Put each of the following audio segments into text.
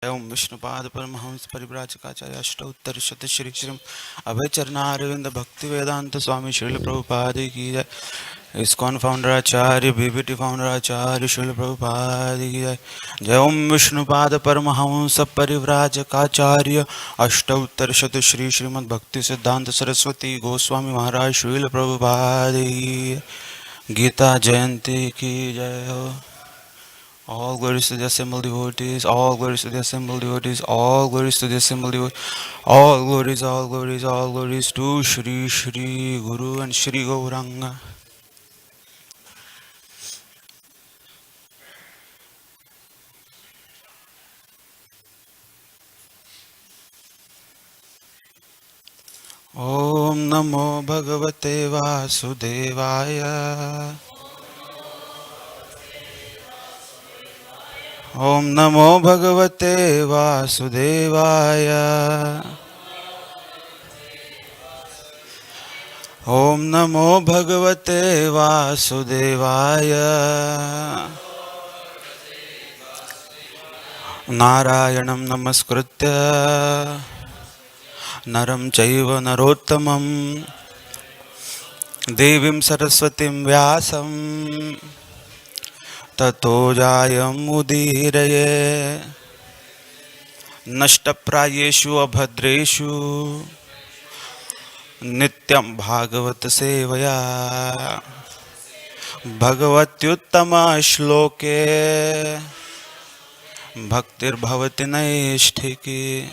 ओम विष्णुपाद परमहंस परिव्राजकाचार्य अष्टोत्तर शत श्री श्री अभय चरणारविंद भक्ति वेदांत स्वामी श्रील प्रभुपाद की जय। इस्कॉन फाउंडर आचार्य बीबीटी फाउंडर आचार्य श्रील प्रभुपाद की जय। जय ओम विष्णुपाद परमहंस परिव्राजकाचार्य अष्टोत्तर शत श्री श्रीमद् भक्ति सिद्धांत सरस्वती गोस्वामी महाराज श्रील प्रभुपाद की जय। गीता जयंती की जय हो। All glories to the assembled devotees, all glories to the assembled devotees, all glories to the assembled devotees, all glories, all glories, all glories to Shri Shri Guru and Shri Gauranga. Om Namo Bhagavate Vasudevaya. Om Namo Bhagavate Vasudevaya. Om Namo Bhagavate Vasudevaya. Narayanam Namaskritya Naram Chaiva Narottamam Devim Saraswatim Vyasam Tato Jayam Udiraye Nashtaprayeshu Abhadreshu Nityam Bhagavat Sevaya Bhagavatyuttama Shloke Bhaktir Bhavati Naishthiki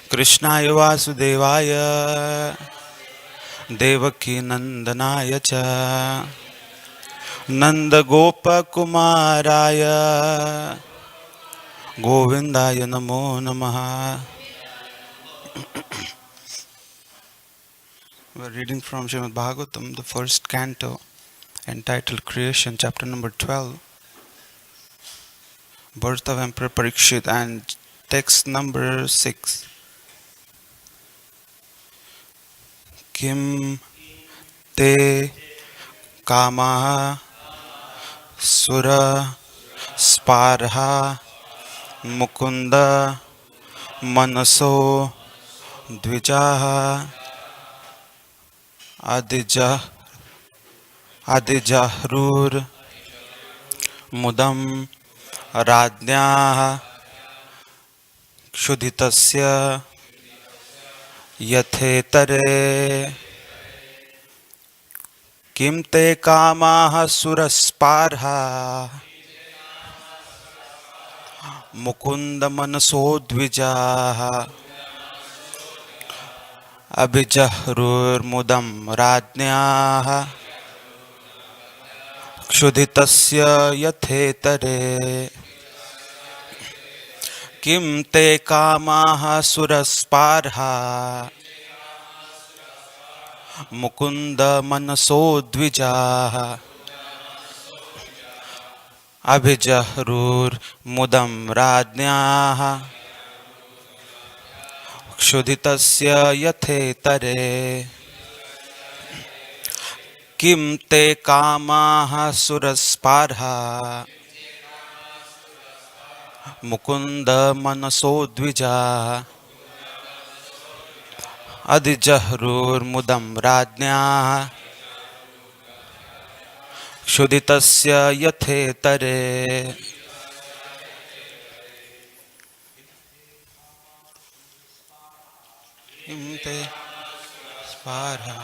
Krishnaya Vasudevaya Devaki Nandanaya Cha Nanda Gopa Kumaraya Govindaya Namo Namaha. We are reading from Srimad Bhagavatam, the first canto, entitled Creation, chapter number 12, Birth of Emperor Parikshit, and text number 6. Kim te kamaha sura sparha mukunda manaso dvijaha adijahrur mudam radnyah kshuditasya yathetare kim te kamaha surasparha mukunda manaso dvijaha abhijahrur mudam radnyah kshuditasya yathetare kim te kamaha surasparha mukunda manaso dvijaha abhijahrur mudam radnyah kshuditasya yathetare kim te kamaha surasparha mukunda manaso dvijaha adijahrur mudam radnyah kshuditasya yathetare. Kim te sparha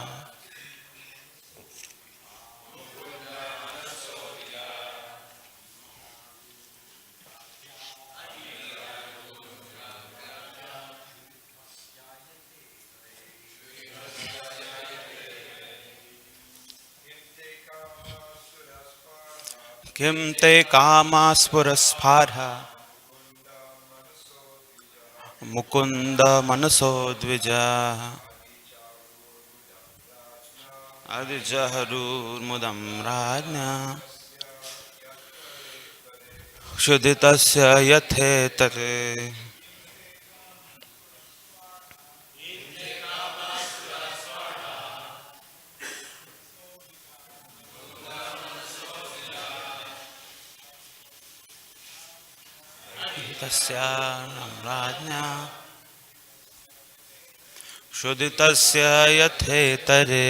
Kim te kama spurasparha mukunda manaso dvija adijahrur mudam radnya kshuditasya yathetare. तस्या राज्ञा क्षुधितस्य यथेतरे.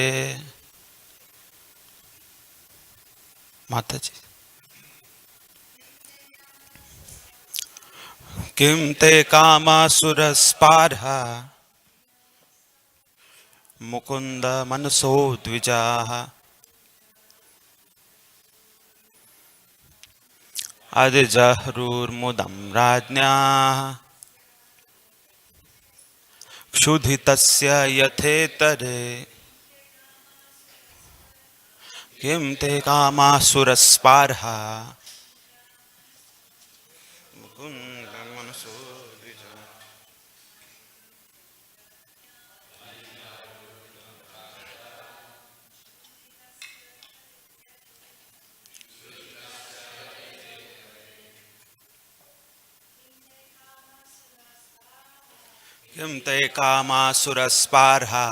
माताजी. किं ते कामासुरस्पार्हा मुकुन्द मनसो द्विजाः अधिजह्रुर्मुदं राज्ञाः क्षुधितस्य यथेतरे. किं ते कामासुरस्पार्हा मुकुन्द मनसो द्विजाः. किं ते कामासुरस्पार्हा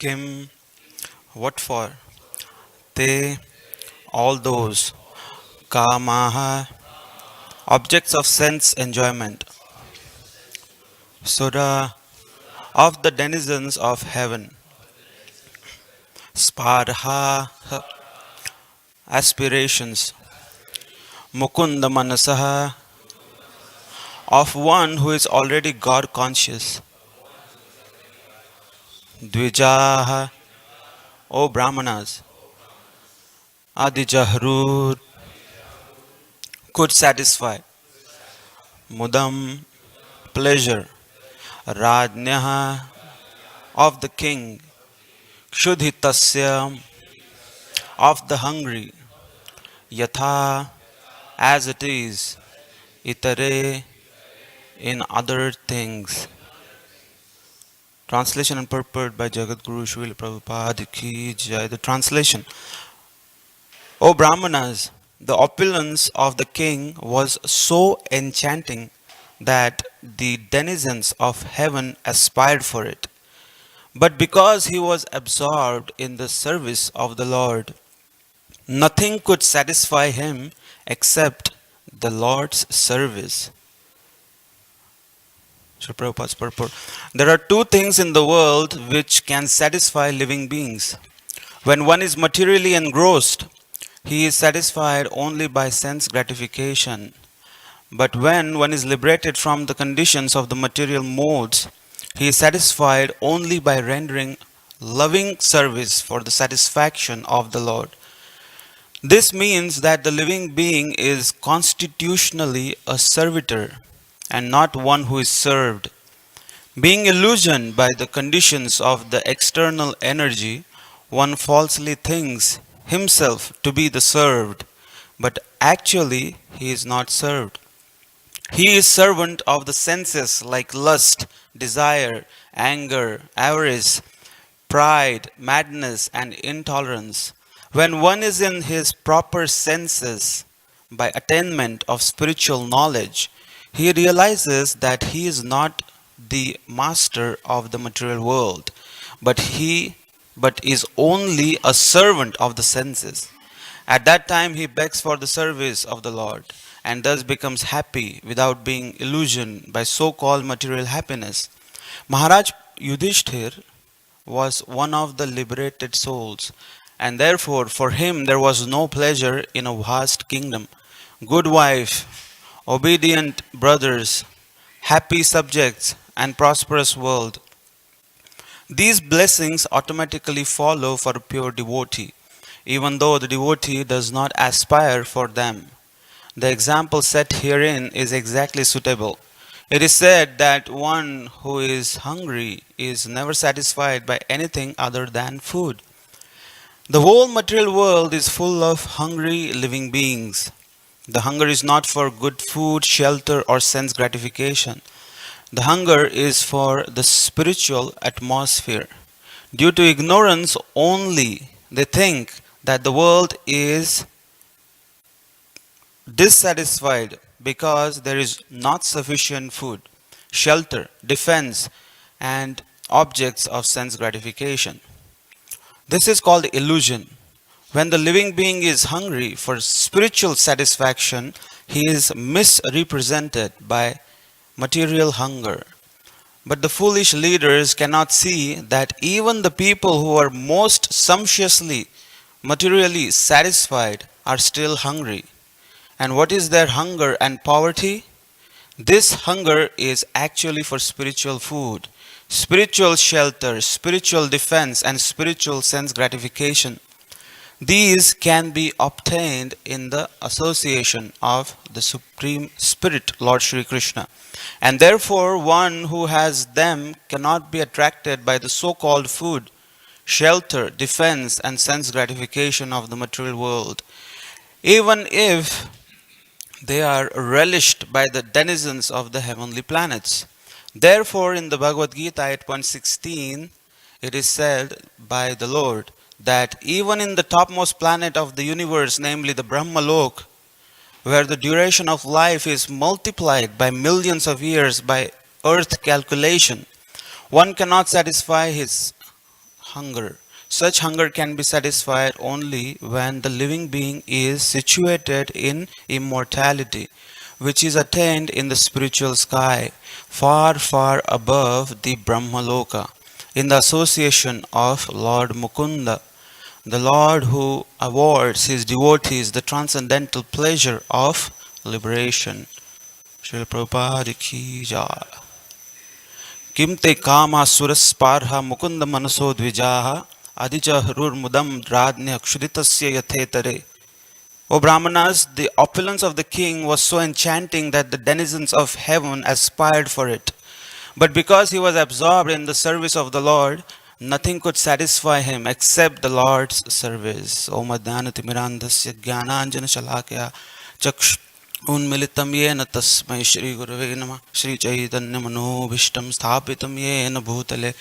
Kim, what for? They, all those, kamaha, objects of sense enjoyment, sura, of the denizens of heaven, sparha, aspirations, mukunda manasaha, of one who is already God conscious, dvijaha, O Brahmanas, adijahrur, could satisfy, mudam, pleasure, rajnyaha, of the king, Kshudhitasya, of the hungry, Yatha, as it is, Itare, in other things. Translation and purport by Jagadguru Srila Prabhupada Ki Jai. The translation: O Brahmanas, the opulence of the king was so enchanting that the denizens of heaven aspired for it. But because he was absorbed in the service of the Lord, nothing could satisfy him except the Lord's service. Srila Prabhupada's purport. There are two things in the world which can satisfy living beings. When one is materially engrossed, he is satisfied only by sense gratification. But when one is liberated from the conditions of the material modes, he is satisfied only by rendering loving service for the satisfaction of the Lord. This means that the living being is constitutionally a servitor and not one who is served. Being illusioned by the conditions of the external energy, one falsely thinks himself to be the served, but actually he is not served. He is servant of the senses like lust, desire, anger, avarice, pride, madness, and intolerance. When one is in his proper senses by attainment of spiritual knowledge, he realizes that he is not the master of the material world, but is only a servant of the senses. At that time he begs for the service of the Lord and thus becomes happy without being illusioned by so-called material happiness. Maharaj Yudhishthir was one of the liberated souls, and therefore for him there was no pleasure in a vast kingdom, good wife, obedient brothers, happy subjects, and prosperous world. These blessings automatically follow for a pure devotee, even though the devotee does not aspire for them. The example set herein is exactly suitable. It is said that one who is hungry is never satisfied by anything other than food. The whole material world is full of hungry living beings. The hunger is not for good food, shelter, or sense gratification. The hunger is for the spiritual atmosphere. Due to ignorance only, they think that the world is dissatisfied because there is not sufficient food, shelter, defense, and objects of sense gratification. This is called illusion. When the living being is hungry for spiritual satisfaction, he is misrepresented by material hunger. But the foolish leaders cannot see that even the people who are most sumptuously materially satisfied are still hungry. And what is their hunger and poverty? This hunger is actually for spiritual food, spiritual shelter, spiritual defense, and spiritual sense gratification. These can be obtained in the association of the Supreme Spirit, Lord Shri Krishna. And therefore, one who has them cannot be attracted by the so called food, shelter, defense, and sense gratification of the material world, even if they are relished by the denizens of the heavenly planets. Therefore, in the Bhagavad Gita 8.16, it is said by the Lord that even in the topmost planet of the universe, namely the Brahmalok, where the duration of life is multiplied by millions of years by earth calculation, one cannot satisfy his hunger. Such hunger can be satisfied only when the living being is situated in immortality, which is attained in the spiritual sky, far, far above the Brahmaloka, in the association of Lord Mukunda, the Lord who awards his devotees the transcendental pleasure of liberation. Srila Prabhupada ki jai. Kim te kama surasparha mukunda manaso dvijaha adija mudam dradnya kshuditasya yathetare. O Brahmanas, the opulence of the king was so enchanting that the denizens of heaven aspired for it. But because he was absorbed in the service of the Lord, nothing could satisfy him except the Lord's service. Om Adhanati Mirandasya Jnananjana Shalakya Chaksh Unmilitam Yena Tasmai Shri Gurave Nama Shri Chaitanya Manobhishtam Sthapitam Yena Bhutale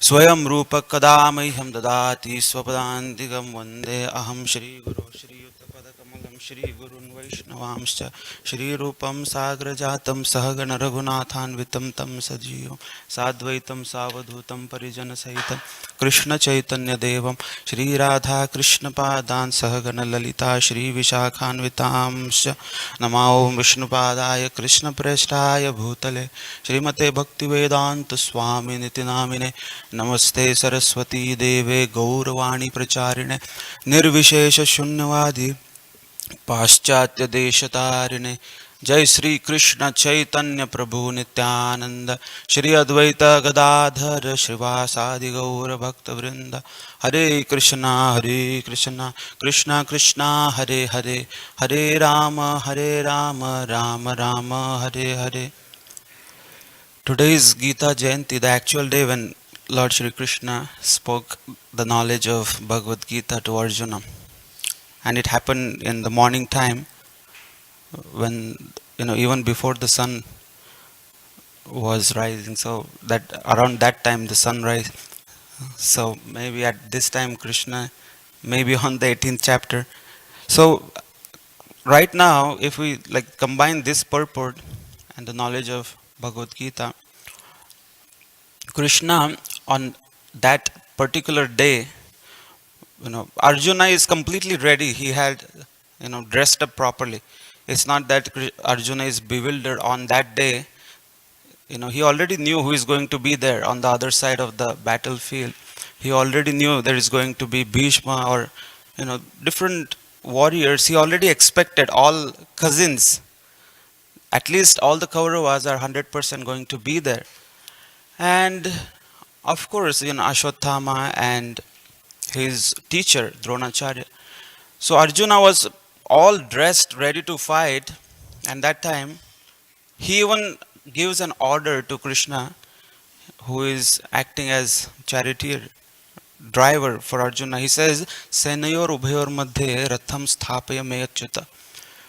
Swayam Rupa Kadamaiham Dadati Swapadantigam Vande Aham Shri Guru Shri Yuttapadakamalam Shri Gurun Vaishnavamscha Shri Rupam Sagrajatam Sahagana Raghunathan Vitam Tam Sajiyo Sadvaitam Savadhutam Parijana Sahitam Krishna Chaitanya Devam Shri Radha Krishna Padan Sahagana Lalita Shri Vishakhan Vitamscha Namao Vishnu Padaya Krishna Preshtaya Bhutale Shrimate Bhakti Vedanta Swami Nitinamine Namaste Saraswati Deve Gauravani Pracharine Nirvishesha Shunyavadi Paschatya Deshatarine Jai Sri Krishna Chaitanya Prabhu Nityananda Shri Advaita Gadadhar Shrivasadi Gaura Bhakta Vrinda Hare Krishna Krishna Krishna Hare Hare Hare Rama Rama Rama Hare Hare. Today is Gita Jayanti, the actual day when Lord Shri Krishna spoke the knowledge of Bhagavad Gita to Arjuna. And it happened in the morning time when, even before the sun was rising. So that around that time the sun rise. So maybe at this time Krishna, maybe on the 18th chapter. So right now, if we combine this purport and the knowledge of Bhagavad Gita, Krishna on that particular day, Arjuna is completely ready. He had, dressed up properly. It's not that Arjuna is bewildered on that day. He already knew who is going to be there on the other side of the battlefield. He already knew there is going to be Bhishma or, different warriors. He already expected all cousins. At least all the Kauravas are 100% going to be there. And of course, Ashwatthama and his teacher Dronacharya. So Arjuna was all dressed, ready to fight, and that time he even gives an order to Krishna, who is acting as charioteer, driver for Arjuna. He says, Senayor Ubhayor Madhye Ratham Sthapaya Meyachyuta.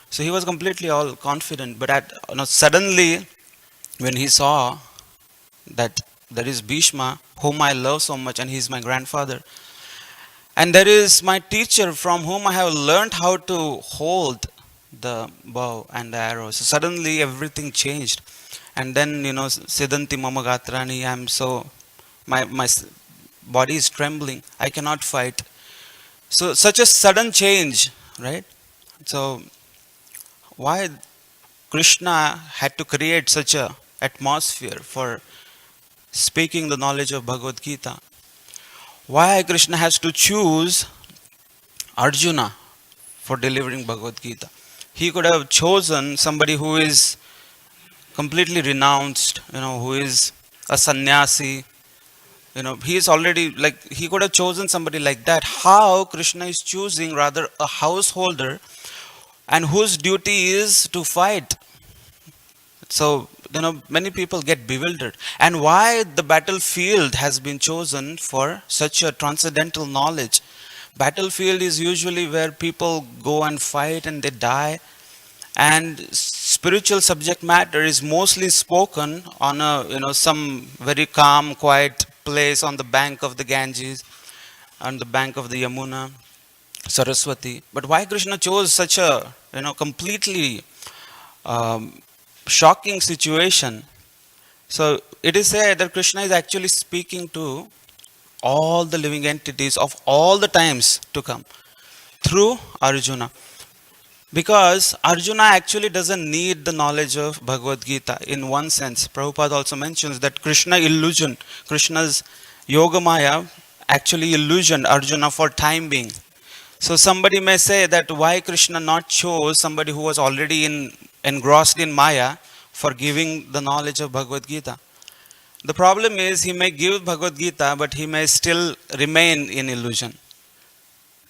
So he was completely all confident, but suddenly when he saw that there is Bhishma, whom I love so much, and he is my grandfather, and there is my teacher from whom I have learned how to hold the bow and the arrow. So suddenly everything changed. And then, Siddhanti Mama Gatrani, I'm so, my body is trembling. I cannot fight. So such a sudden change, right? So why Krishna had to create such a atmosphere for speaking the knowledge of Bhagavad Gita? Why Krishna has to choose Arjuna for delivering Bhagavad Gita? He could have chosen somebody who is completely renounced, who is a sannyasi. He is already like, he could have chosen somebody like that. How Krishna is choosing rather a householder and whose duty is to fight? So, many people get bewildered. And why the battlefield has been chosen for such a transcendental knowledge? Battlefield is usually where people go and fight and they die. And spiritual subject matter is mostly spoken on a, some very calm, quiet place on the bank of the Ganges, on the bank of the Yamuna, Saraswati. But why Krishna chose such a, completely um, shocking situation? So it is said that Krishna is actually speaking to all the living entities of all the times to come through Arjuna. Because Arjuna actually doesn't need the knowledge of Bhagavad Gita in one sense. Prabhupada also mentions that Krishna's Yoga Maya actually illusioned Arjuna for time being. So somebody may say that why Krishna not chose somebody who was already engrossed in Maya for giving the knowledge of Bhagavad Gita. The problem is he may give Bhagavad Gita, but he may still remain in illusion.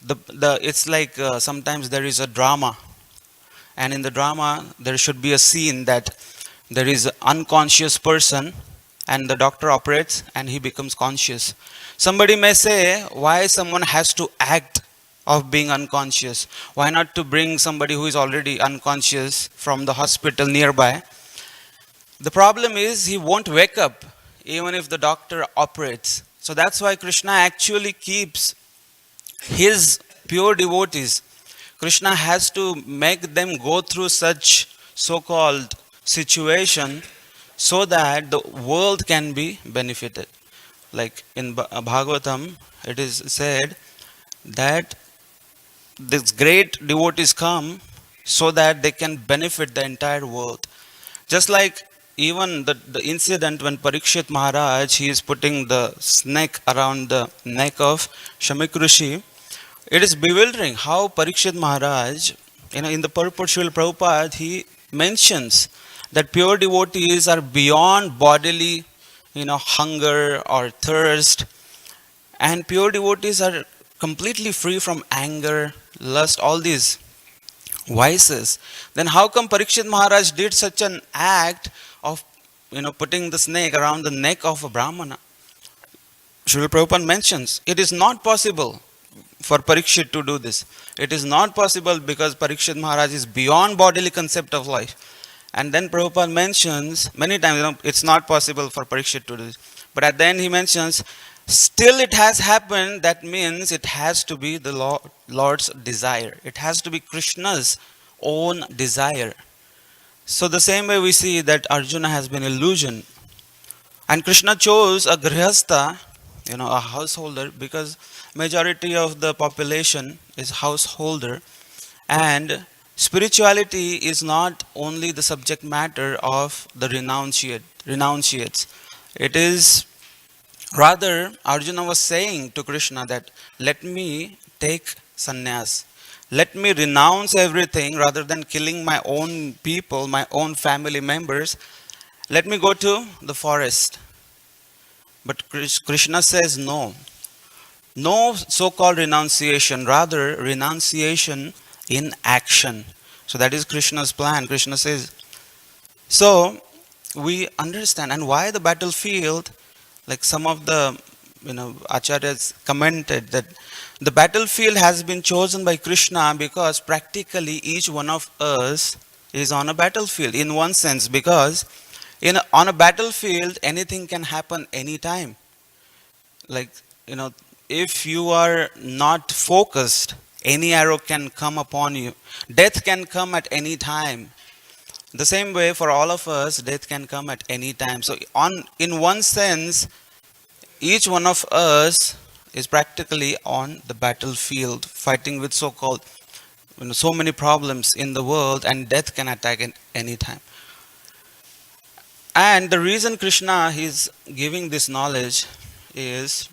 It's like sometimes there is a drama, and in the drama there should be a scene that there is an unconscious person and the doctor operates and he becomes conscious. Somebody may say, why someone has to act of being unconscious? Why not to bring somebody who is already unconscious from the hospital nearby? The problem is he won't wake up even if the doctor operates. So that's why Krishna actually keeps his pure devotees. Krishna has to make them go through such so-called situation so that the world can be benefited. Like in Bhagavatam, it is said that these great devotees come so that they can benefit the entire world. Just like even the incident when Parikshit Maharaj, he is putting the snake around the neck of Shamik Rishi. It is bewildering how Parikshit Maharaj, in the purport Srila Prabhupada, he mentions that pure devotees are beyond bodily, hunger or thirst. And pure devotees are completely free from anger, lust, all these vices. Then how come Parikshit Maharaj did such an act of, putting the snake around the neck of a Brahmana? Srila Prabhupada mentions it is not possible for Parikshit to do this. It is not possible because Parikshit Maharaj is beyond bodily concept of life. And then Prabhupada mentions many times, it's not possible for Parikshit to do this. But at the end he mentions, still it has happened. That means it has to be the Lord's desire. It has to be Krishna's own desire. So the same way we see that Arjuna has been illusioned. And Krishna chose a grihastha, a householder, because majority of the population is householder. And spirituality is not only the subject matter of the renunciates. It is rather, Arjuna was saying to Krishna that let me take sannyas. Let me renounce everything rather than killing my own people, my own family members. Let me go to the forest. But Krishna says no. No so-called renunciation, rather renunciation in action. So that is Krishna's plan. Krishna says, so we understand. And why the battlefield, like some of the acharyas commented that the battlefield has been chosen by Krishna because practically each one of us is on a battlefield in one sense, because on a battlefield anything can happen anytime. Like, if you are not focused, Any arrow can come upon you. Death can come at any time. The same way for all of us, death can come at any time. So in one sense, each one of us is practically on the battlefield fighting with so-called, so many problems in the world, and death can attack at any time. And the reason Krishna is giving this knowledge is,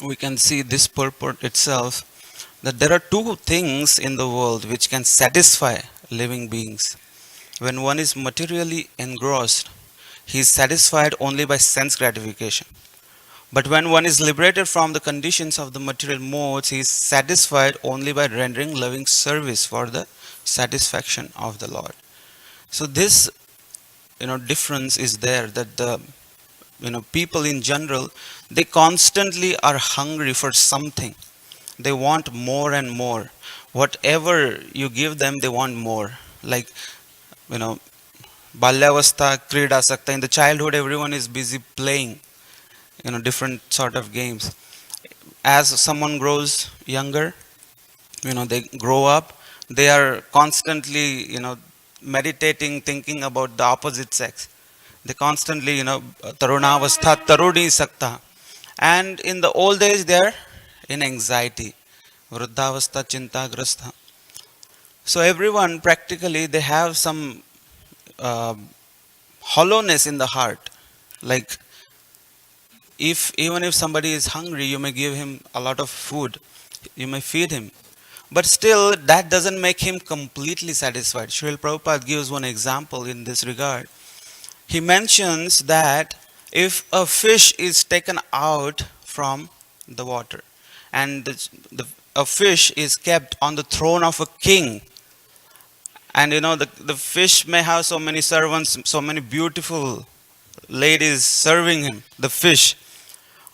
we can see this purport itself, that there are two things in the world which can satisfy living beings. When one is materially engrossed, he is satisfied only by sense gratification. But when one is liberated from the conditions of the material modes, he is satisfied only by rendering loving service for the satisfaction of the Lord. So this, difference is there, that the, people in general, they constantly are hungry for something. They want more and more. Whatever you give them, they want more. Like, balyavastha krida sakta. In the childhood, everyone is busy playing, different sort of games. As someone grows younger, they grow up, they are constantly, meditating, thinking about the opposite sex. They constantly, tarunavastha taruni sakta. And in the old age, they are in anxiety. Vruddhavastha chintagrastha. So everyone practically, they have some hollowness in the heart. Like, even if somebody is hungry, you may give him a lot of food, you may feed him, but still that doesn't make him completely satisfied. Srila Prabhupada gives one example in this regard. He mentions that if a fish is taken out from the water, and a fish is kept on the throne of a king, and the fish may have so many servants, so many beautiful ladies serving him, the fish,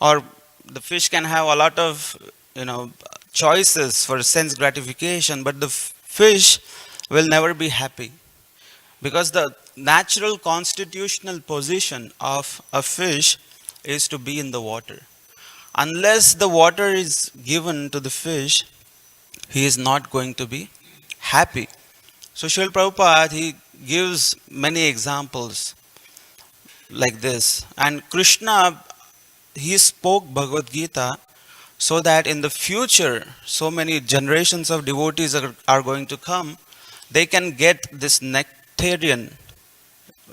or the fish can have a lot of choices for sense gratification, but the fish will never be happy, because the natural constitutional position of a fish is to be in the water. Unless the water is given to the fish, he is not going to be happy. So Srila Prabhupada, he gives many examples like this. And Krishna, he spoke Bhagavad Gita so that in the future, so many generations of devotees are going to come, they can get this nectarian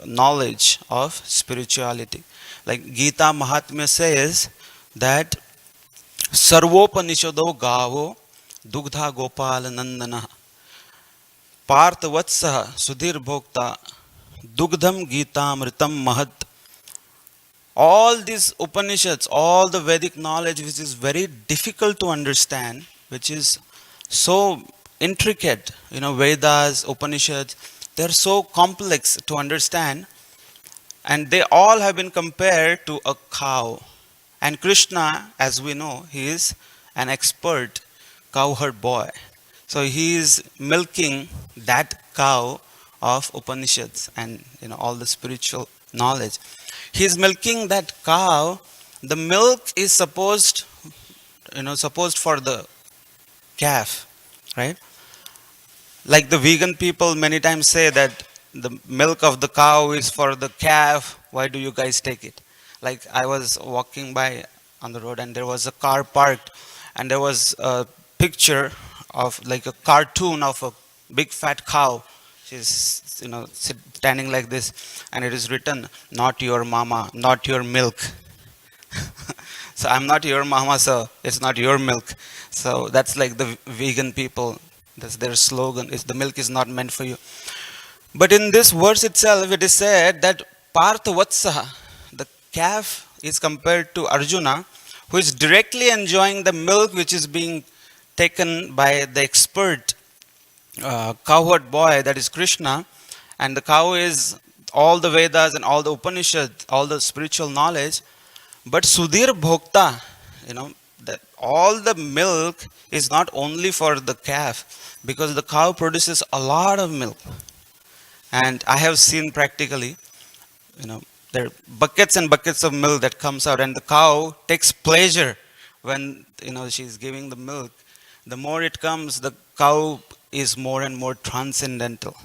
knowledge of spirituality. Like Gita Mahatmya says that Sarvopanishado Gavo Dugdha Gopal Nandana Partha Vatsaha Sudhir Bhokta Dugdham Gita Mritam Mahat. All these Upanishads, all the Vedic knowledge which is very difficult to understand, which is so intricate, Vedas, Upanishads, they're so complex to understand, and they all have been compared to a cow. And Krishna, as we know, he is an expert cowherd boy. So he is milking that cow of Upanishads and all the spiritual knowledge. He is milking that cow. The milk is supposed for the calf, right? Like the vegan people many times say that the milk of the cow is for the calf. Why do you guys take it? Like, I was walking by on the road, and there was a car parked, and there was a picture of like a cartoon of a big fat cow. She's standing like this, and it is written, "Not your mama, not your milk." So I'm not your mama, so it's not your milk. So that's like the vegan people. That's their slogan: is the milk is not meant for you. But in this verse itself, it is said that Partha Vatsaha, the calf, is compared to Arjuna, who is directly enjoying the milk which is being taken by the expert cowherd boy, that is Krishna. And the cow is all the Vedas and all the Upanishads, all the spiritual knowledge. But Sudhir Bhokta, that all the milk is not only for the calf, because the cow produces a lot of milk. And I have seen practically, there are buckets and buckets of milk that comes out, and the cow takes pleasure when she's giving the milk. The more it comes, the cow is more and more transcendental.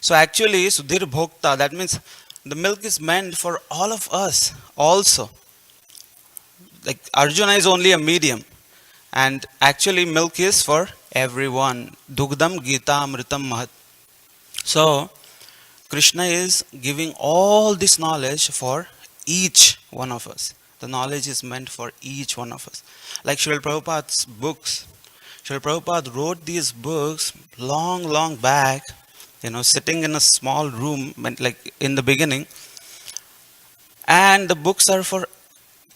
So actually, Sudhir Bhokta, that means the milk is meant for all of us also. Like Arjuna is only a medium, and actually milk is for everyone. Dugdam Gita Amritam Mahat. So Krishna is giving all this knowledge for each one of us. The knowledge is meant for each one of us. Like Srila Prabhupada's books. Srila Prabhupada wrote these books long, long back, sitting in a small room, like in the beginning. And the books are for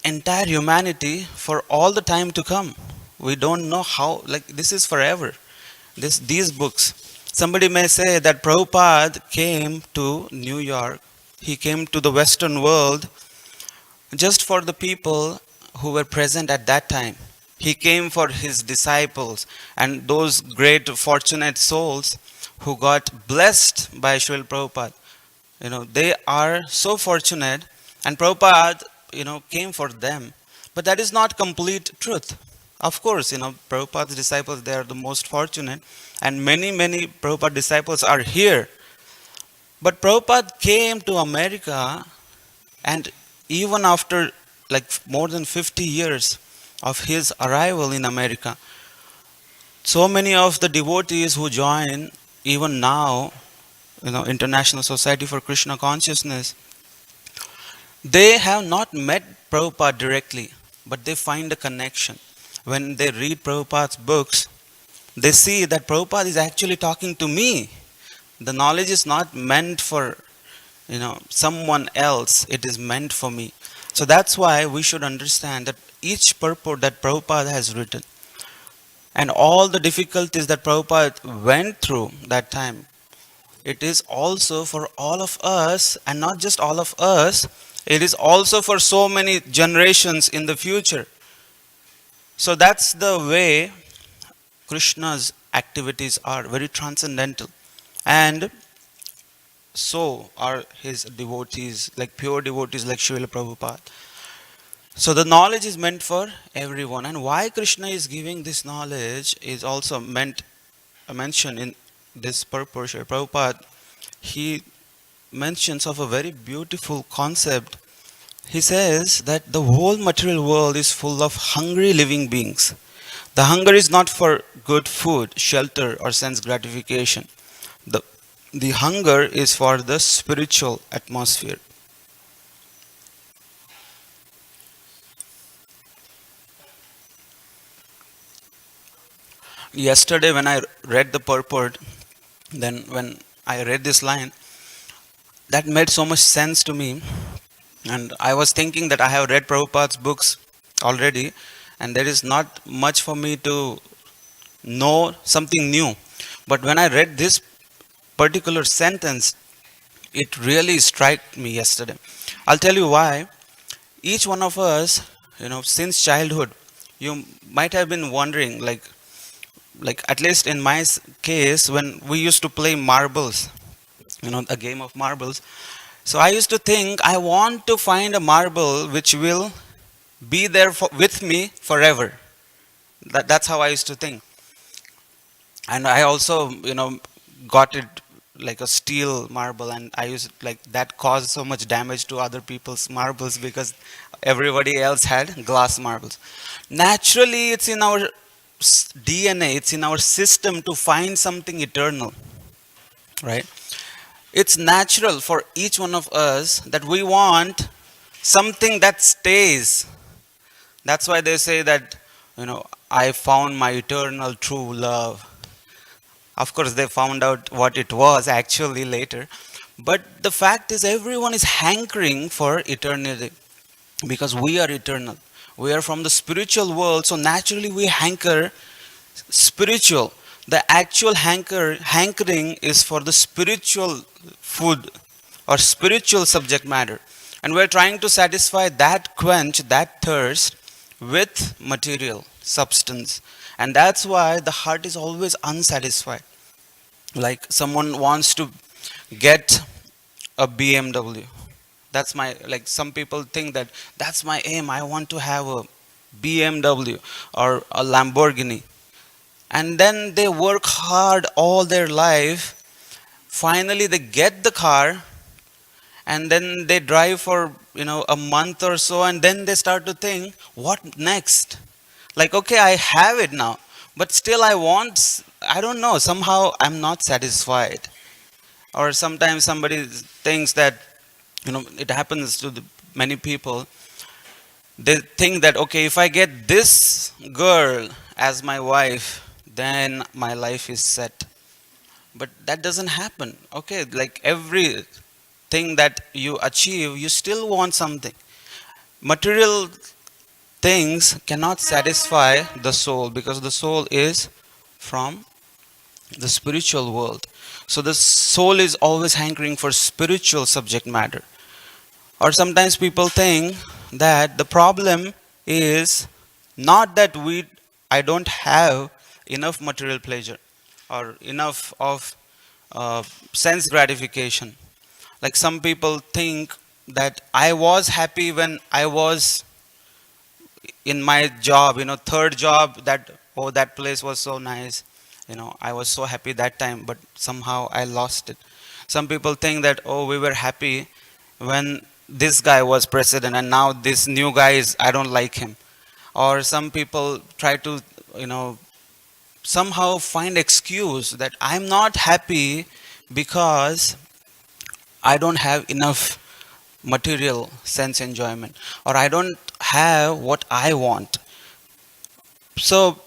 entire humanity for all the time to come. We don't know how, like this is forever. These books. Somebody may say that Prabhupada came to New York. He came to the Western world just for the people who were present at that time. He came for his disciples and those great fortunate souls who got blessed by Srila Prabhupada. They are so fortunate, and Prabhupada, came for them. But that is not complete truth. Of course, Prabhupada's disciples, they are the most fortunate, and many, many Prabhupada disciples are here. But Prabhupada came to America, and even after like more than 50 years of his arrival in America, so many of the devotees who join even now, International Society for Krishna Consciousness, they have not met Prabhupada directly, but they find a connection. When they read Prabhupada's books, they see that Prabhupada is actually talking to me. The knowledge is not meant for someone else, it is meant for me. So that's why we should understand that each purport that Prabhupada has written and all the difficulties that Prabhupada went through that time, it is also for all of us, and not just all of us, it is also for so many generations in the future. So that's the way Krishna's activities are very transcendental. And so are his devotees, like pure devotees like Srila Prabhupada. So the knowledge is meant for everyone. And why Krishna is giving this knowledge is also mentioned in this purport. Srila Prabhupada, he mentions of a very beautiful concept. He says that the whole material world is full of hungry living beings. The hunger is not for good food, shelter, or sense gratification. The, the hunger is for the spiritual atmosphere. Yesterday, when I read the purport, then when I read this line, that made so much sense to me. And I was thinking that I have read Prabhupada's books already, and there is not much for me to know something new. But when I read this particular sentence, it really struck me yesterday. I'll tell you why. Each one of us, since childhood, you might have been wondering, like at least in my case, when we used to play marbles, a game of marbles. So I used to think I want to find a marble which will be there with me forever. That's how I used to think. And I also, got it like a steel marble, and I used like that caused so much damage to other people's marbles because everybody else had glass marbles. Naturally, it's in our DNA, it's in our system to find something eternal, right? It's natural for each one of us that we want something that stays. That's why they say that, I found my eternal true love. Of course, they found out what it was actually later. But the fact is, everyone is hankering for eternity because we are eternal. We are from the spiritual world, so naturally we hanker spiritual. The actual hankering is for the spiritual food or spiritual subject matter. And we're trying to satisfy that quench, that thirst with material substance. And that's why the heart is always unsatisfied. Like someone wants to get a BMW. That's my, like some people think that that's my aim. I want to have a BMW or a Lamborghini. and then they work hard all their life. Finally, they get the car, and then they drive for a month or so, and then they start to think, what next? Like, okay, I have it now, but still I don't know, somehow I'm not satisfied. Or sometimes somebody thinks that, it happens to many people. They think that, okay, if I get this girl as my wife, then my life is set. But that doesn't happen. Okay, like everything that you achieve, you still want something. Material things cannot satisfy the soul, because the soul is from the spiritual world. So the soul is always hankering for spiritual subject matter. Or sometimes people think that the problem is not that I don't have enough material pleasure or enough of sense gratification. Like some people think that I was happy when I was in my job, third job, that, oh, that place was so nice. I was so happy that time, but somehow I lost it. Some people think that, oh, we were happy when this guy was president, and now this new guy is, I don't like him. Or some people try to, you know, somehow find excuse that I'm not happy because I don't have enough material sense enjoyment, or I don't have what I want. So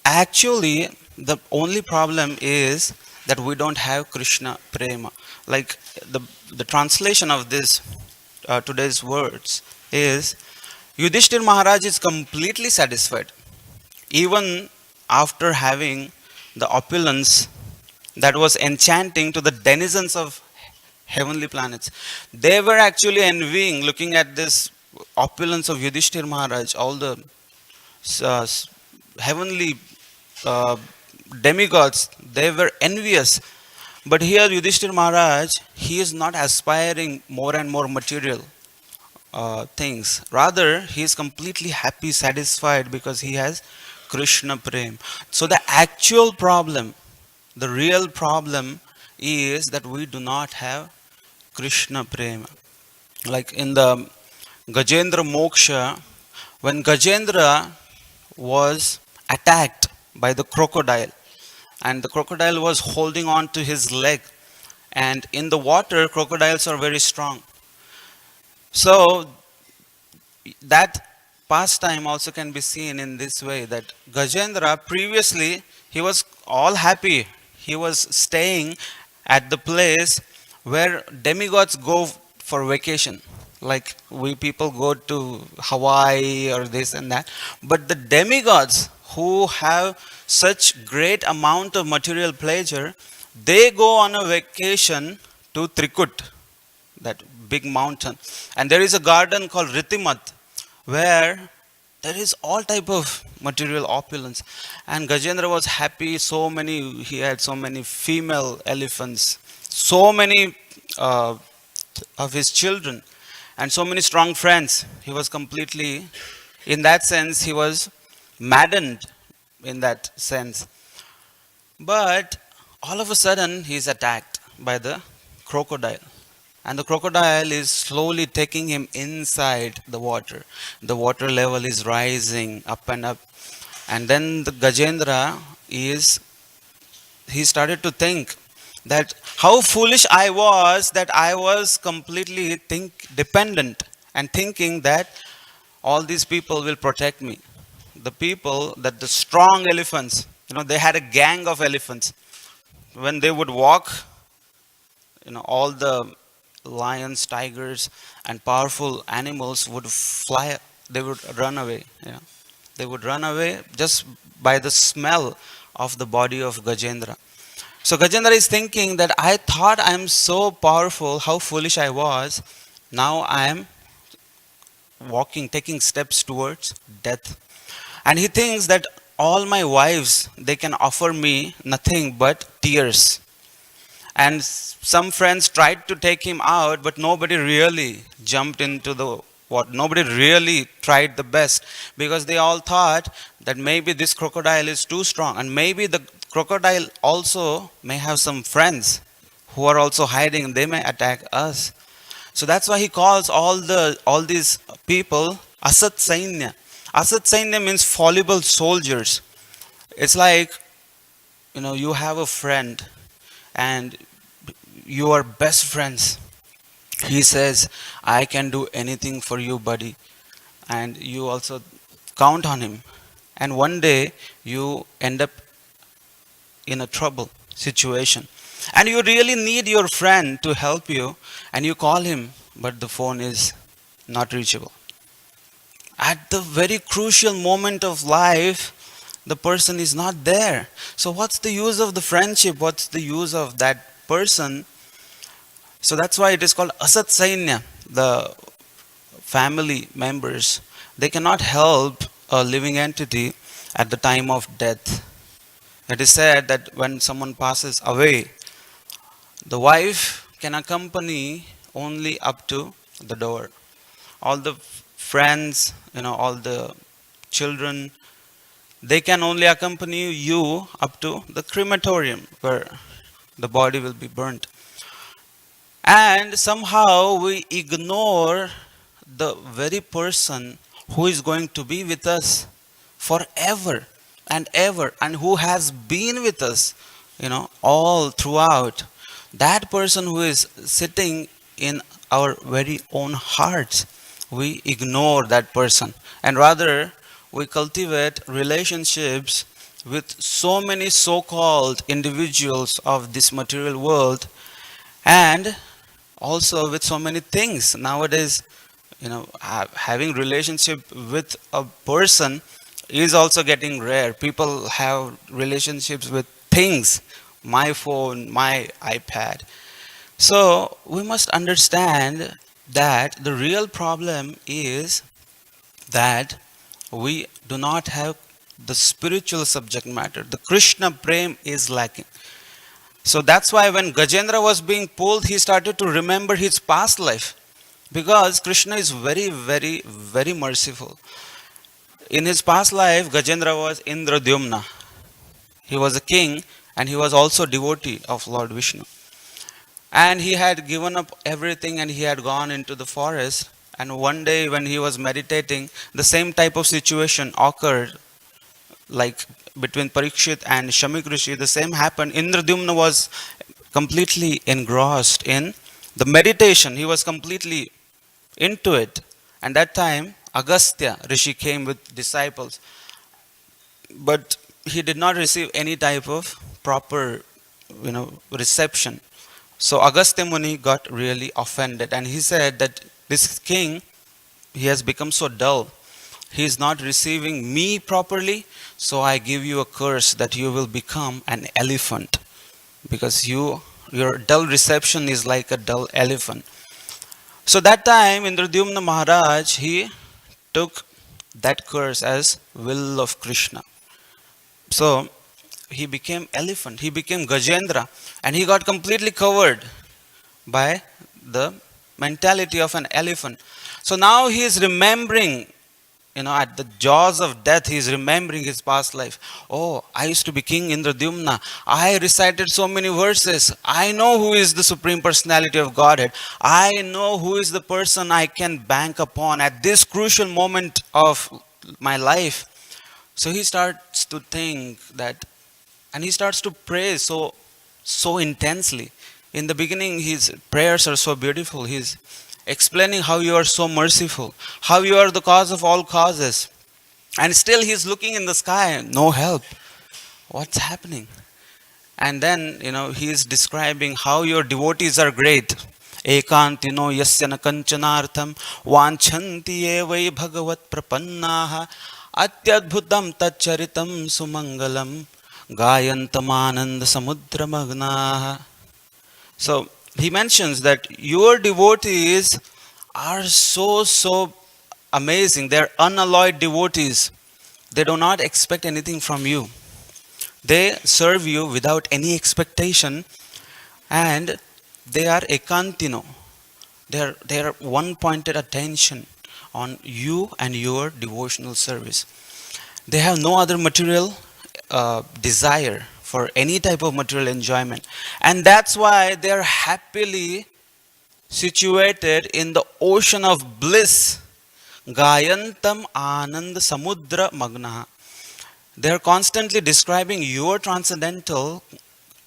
actually, the only problem is that we don't have Krishna prema. Like the the translation of this today's words is, Yudhishthir Maharaj is completely satisfied, even after having the opulence that was enchanting to the denizens of heavenly planets. They were actually envying, looking at this opulence of Yudhishthir Maharaj, all the uh, heavenly uh, demigods, they were envious. But here, Yudhishthir Maharaj, he is not aspiring more and more material things. Rather, he is completely happy, satisfied because he has Krishna Prem. So, the actual problem, the real problem is that we do not have Krishna Prema. Like in the Gajendra Moksha, when Gajendra was attacked by the crocodile, and the crocodile was holding on to his leg, and in the water, crocodiles are very strong. So that pastime also can be seen in this way, that Gajendra previously, he was all happy. He was staying at the place where demigods go for vacation. Like we people go to Hawaii or this and that. But the demigods who have such great amount of material pleasure, they go on a vacation to Trikut, that big mountain. And there is a garden called Ritimat, where there is all type of material opulence. And Gajendra was happy. He had so many female elephants, so many of his children, and so many strong friends. He was completely, in that sense, he was maddened in that sense. But all of a sudden, he is attacked by the crocodile. And the crocodile is slowly taking him inside the water. The water level is rising up and up. And then the Gajendra he started to think that how foolish I was, that I was completely dependent and thinking that all these people will protect me. The people, that the strong elephants, they had a gang of elephants. When they would walk, all the lions, tigers, and powerful animals would fly. They would run away. They would run away just by the smell of the body of Gajendra. So Gajendra is thinking that I thought I am so powerful, how foolish I was. Now I am walking, taking steps towards death. And he thinks that all my wives, they can offer me nothing but tears. And some friends tried to take him out, but nobody really jumped into the What nobody really tried the best, because they all thought that maybe this crocodile is too strong, and maybe the crocodile also may have some friends who are also hiding, and they may attack us. So that's why he calls all these people Asat Sainya. Asat Sainya means fallible soldiers. It's like, you have a friend and you are best friends. He says, I can do anything for you, buddy. And you also count on him. And one day you end up in a trouble situation. And you really need your friend to help you. And you call him, but the phone is not reachable. At the very crucial moment of life, the person is not there. So, what's the use of the friendship? What's the use of that person? So, that's why it is called Asat Sainya, the family members. They cannot help a living entity at the time of death. It is said that when someone passes away, the wife can accompany only up to the door. All the friends, all the children, they can only accompany you up to the crematorium where the body will be burnt. And somehow we ignore the very person who is going to be with us forever and ever, and who has been with us, all throughout. That person who is sitting in our very own hearts, we ignore that person, and rather we cultivate relationships with so many so-called individuals of this material world, and also with so many things nowadays. Having relationship with a person is also getting rare. People have relationships with things, my phone, my iPad. So we must understand that the real problem is that we do not have the spiritual subject matter. The Krishna Prem is lacking. So that's why when Gajendra was being pulled, he started to remember his past life. Because Krishna is very, very, very merciful. In his past life, Gajendra was Indradyumna. He was a king, and he was also devotee of Lord Vishnu. And he had given up everything and he had gone into the forest. And one day when he was meditating, the same type of situation occurred, like between Parikshit and Shamik Rishi. The same happened. Indradyumna was completely engrossed in the meditation. He was completely into it. And that time, Agastya Rishi came with disciples. But he did not receive any type of proper, reception. So Agastya Muni got really offended, and he said that this king, he has become so dull. He is not receiving me properly, so I give you a curse that you will become an elephant, because your dull reception is like a dull elephant. So that time Indradyumna Maharaj, he took that curse as will of Krishna. So he became elephant, he became Gajendra, and he got completely covered by the mentality of an elephant. So now he is remembering, at the jaws of death, he is remembering his past life. Oh, I used to be King Indradyumna. I recited so many verses. I know who is the Supreme Personality of Godhead. I know who is the person I can bank upon at this crucial moment of my life. So he starts to think that, and he starts to pray so intensely. In the beginning, his prayers are so beautiful. He's explaining how you are so merciful, how you are the cause of all causes. And still he's looking in the sky, no help. What's happening? And then, he is describing how your devotees are great. Ekantino yasyana kanchanartham vanchanti evai bhagavat prapannaha atyadbhutam tacharitam sumangalam gayantamanand samudra magnaha. So he mentions that your devotees are so amazing. They're unalloyed devotees. They do not expect anything from you. They serve you without any expectation, and they are ekantino. They are one pointed attention. on you and your devotional service. They have no other material desire for any type of material enjoyment. And that's why they are happily situated in the ocean of bliss. Gayantam Anand Samudra Magna. They are constantly describing your transcendental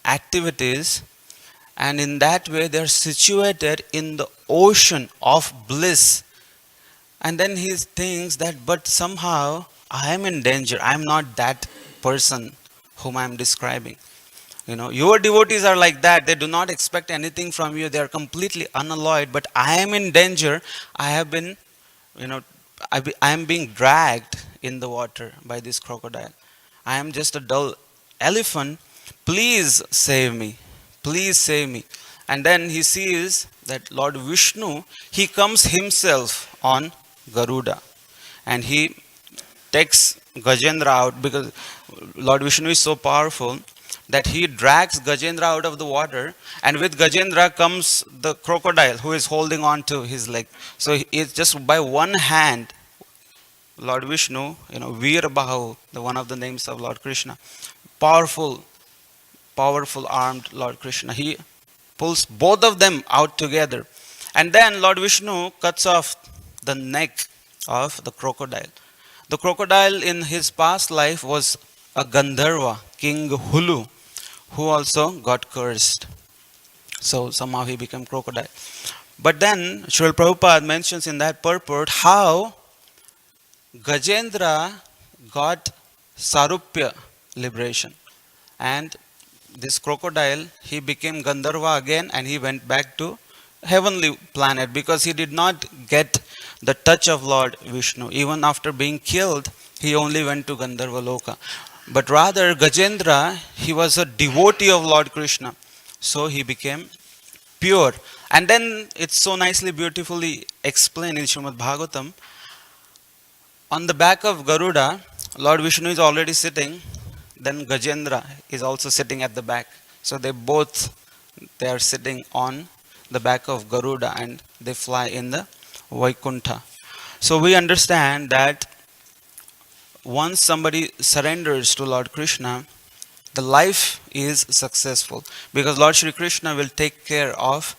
activities, and in that way, they are situated in the ocean of bliss. And then he thinks that, but somehow I am in danger. I am not that person whom I am describing. Your devotees are like that. They do not expect anything from you. They are completely unalloyed. But I am in danger. I have been, you know, I am being dragged in the water by this crocodile. I am just a dull elephant. Please save me. Please save me. And then he sees that Lord Vishnu, he comes himself on Garuda, and he takes Gajendra out, because Lord Vishnu is so powerful that he drags Gajendra out of the water, and with Gajendra comes the crocodile who is holding on to his leg. So it's just by one hand, Lord Vishnu, Veerbahu, the one of the names of Lord Krishna, powerful, powerful armed Lord Krishna. He pulls both of them out together. And then Lord Vishnu cuts off the neck of the crocodile. The crocodile in his past life was a Gandharva, King Hulu, who also got cursed. So somehow he became crocodile. But then Srila Prabhupada mentions in that purport how Gajendra got Sarupya liberation. And this crocodile, he became Gandharva again, and he went back to heavenly planet, because he did not get the touch of Lord Vishnu. Even after being killed, he only went to Gandharva Loka. But rather, Gajendra, he was a devotee of Lord Krishna. So he became pure. And then it's so nicely, beautifully explained in Srimad Bhagavatam. On the back of Garuda, Lord Vishnu is already sitting. Then Gajendra is also sitting at the back. So they are sitting on the back of Garuda, and they fly in the Vaikuntha. So we understand that once somebody surrenders to Lord Krishna, the life is successful, because Lord Shri Krishna will take care of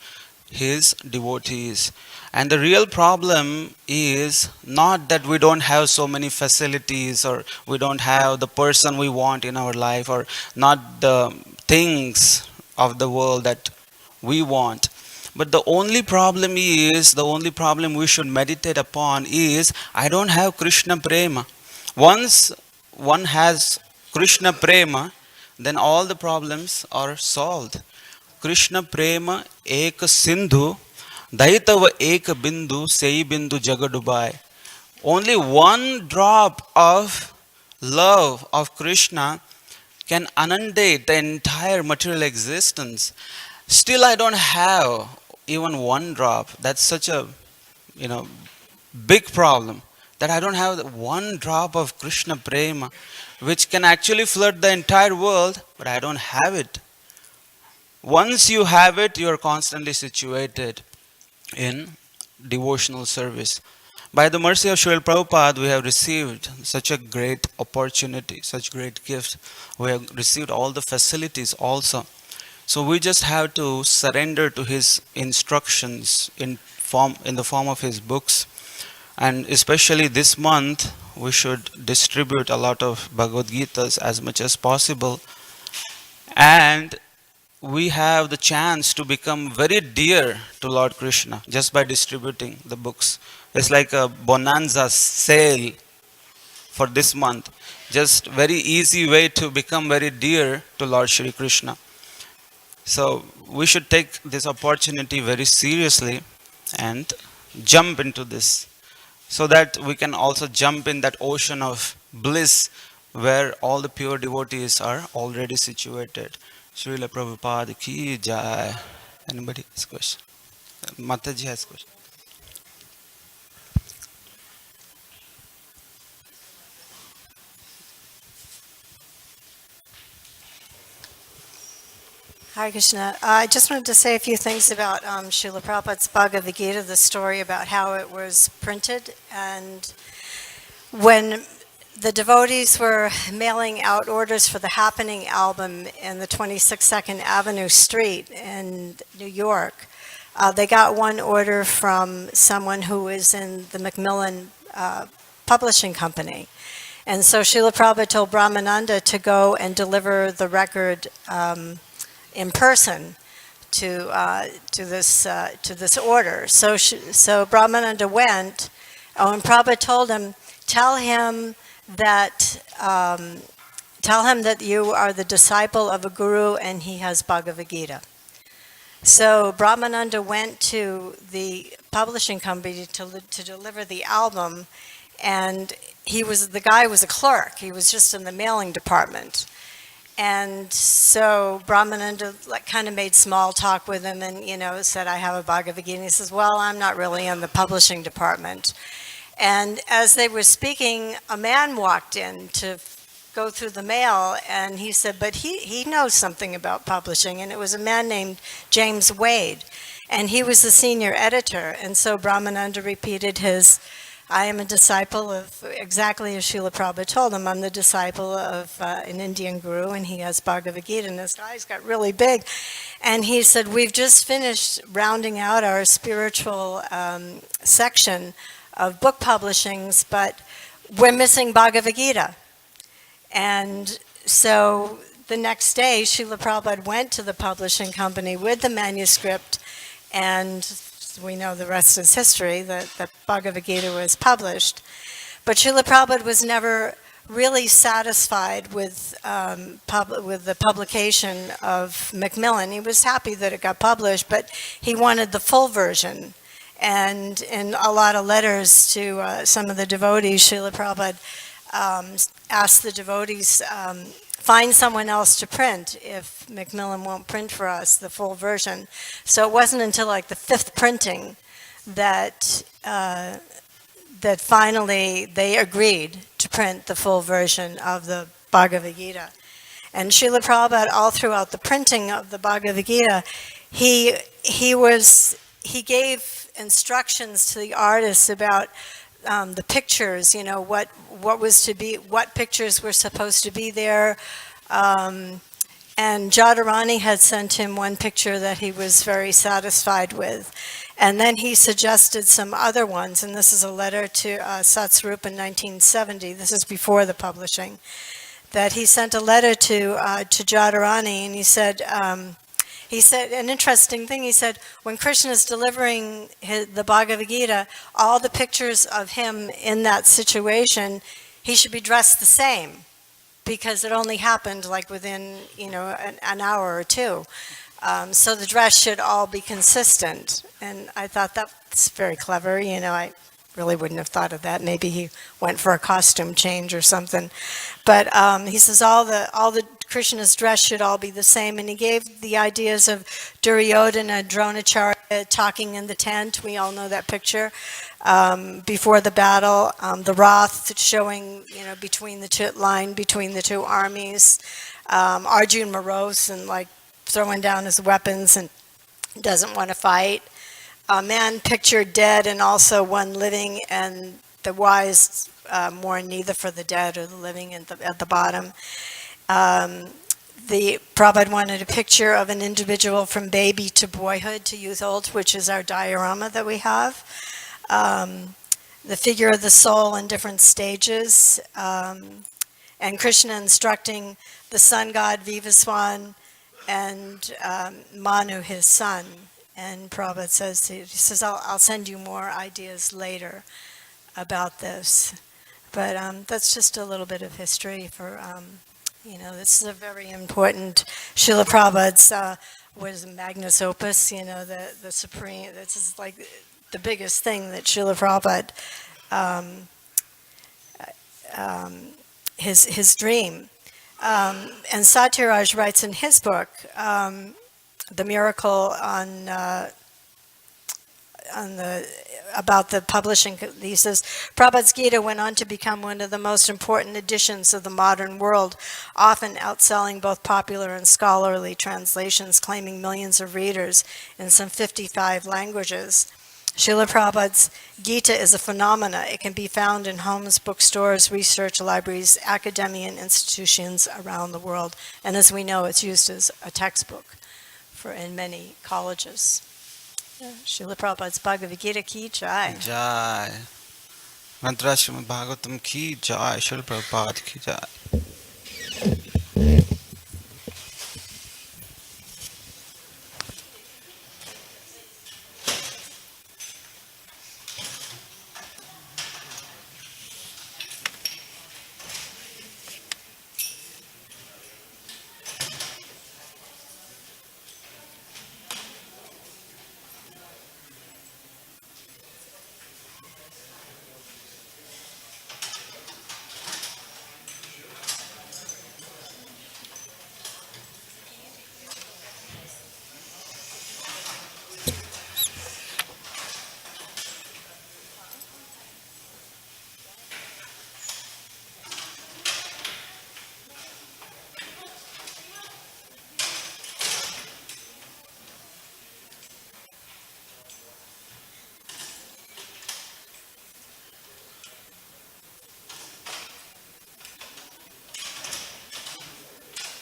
his devotees. And the real problem is not that we don't have so many facilities, or we don't have the person we want in our life, or not the things of the world that we want. But the only problem we should meditate upon is, I don't have Krishna Prema. Once one has Krishna Prema, then all the problems are solved. Krishna Prema Ek Sindhu, Daitava Ek Bindu, Sei Bindu Jagadubai. Only one drop of love of Krishna can inundate the entire material existence. Still, I don't have even one drop. That's such a you know big problem, that I don't have one drop of Krishna Prema, which can actually flood the entire world, but I don't have it. Once you have it, you are constantly situated in devotional service. By the mercy of Srila Prabhupada, we have received such a great opportunity, such great gift. We have received all the facilities also. So we just have to surrender to his instructions in the form of his books. And especially this month, we should distribute a lot of Bhagavad Gitas as much as possible. And we have the chance to become very dear to Lord Krishna just by distributing the books. It's like a bonanza sale for this month. Just very easy way to become very dear to Lord Shri Krishna. So we should take this opportunity very seriously and jump into this, so that we can also jump in that ocean of bliss where all the pure devotees are already situated. Srila Prabhupada ki jai. Anybody has a question? Mataji has a question. Hare Krishna. I just wanted to say a few things about Srila Prabhupada's Bhagavad Gita, the story about how it was printed. And when the devotees were mailing out orders for the Happening album in the 26 Avenue Street in New York, they got one order from someone who was in the Macmillan Publishing Company. And so Srila Prabhupada told Brahmananda to go and deliver the record in person to this order. So Brahmananda went. Oh, and Prabhupada told him, tell him that you are the disciple of a guru and he has Bhagavad Gita. So Brahmananda went to the publishing company to deliver the album, and the guy was a clerk. He was just in the mailing department. And so Brahmananda kind of made small talk with him and, said, I have a Bhagavad Gita. And he says, well, I'm not really in the publishing department. And as they were speaking, a man walked in to go through the mail, and he said, but he knows something about publishing. And it was a man named James Wade, and he was the senior editor. And so Brahmananda repeated I am a disciple of, exactly as Srila Prabhupada told him, I'm the disciple of an Indian guru, and he has Bhagavad Gita, and his eyes got really big. And he said, we've just finished rounding out our spiritual section of book publishings, but we're missing Bhagavad Gita. And so the next day, Srila Prabhupada went to the publishing company with the manuscript, and we know the rest is history, that Bhagavad Gita was published. But Srila Prabhupada was never really satisfied with the publication of Macmillan. He was happy that it got published, but he wanted the full version. And in a lot of letters to some of the devotees, Srila Prabhupada asked the devotees, find someone else to print if Macmillan won't print for us the full version. So it wasn't until like the fifth printing that finally they agreed to print the full version of the Bhagavad Gita. And Srila Prabhupada, all throughout the printing of the Bhagavad Gita, he gave instructions to the artists about the pictures, what pictures were supposed to be there. And Jadharani had sent him one picture that he was very satisfied with. And then he suggested some other ones, and this is a letter to Satsvarup in 1970. This is before the publishing. That he sent a letter to Jadharani, and he said an interesting thing. He said, when Krishna is delivering the Bhagavad Gita, all the pictures of him in that situation, he should be dressed the same, because it only happened like within an hour or two. So the dress should all be consistent. And I thought that's very clever. I really wouldn't have thought of that. Maybe he went for a costume change or something. But he says all the Krishna's dress should all be the same, and he gave the ideas of Duryodhana, Dronacharya talking in the tent. We all know that picture before the battle. The Rath showing, between the two armies. Arjun morose and like throwing down his weapons and doesn't want to fight. A man pictured dead and also one living, and the wise mourn neither for the dead or the living at the bottom. The Prabhupada wanted a picture of an individual from baby to boyhood to youthhood, which is our diorama that we have. The figure of the soul in different stages. And Krishna instructing the sun god Vivaswan and Manu, his son. And Prabhupada says, I'll send you more ideas later about this. But that's just a little bit of history for... this is a very important, Srila Prabhupada's was Magnus Opus, the supreme, this is like the biggest thing that Srila Prabhupada, his dream. And Satyaraj writes in his book, The Miracle on the about the publishing. He says, Prabhupada's Gita went on to become one of the most important editions of the modern world, often outselling both popular and scholarly translations, claiming millions of readers in some 55 languages. Srila Prabhupada's Gita is a phenomena. It can be found in homes, bookstores, research libraries, academia institutions around the world. And as we know, it's used as a textbook in many colleges. Srila Prabhupada's Bhagavad Gita ki jai. Jai. Mantra Srimad Bhagavatam ki jai. Srila Prabhupada ki jai.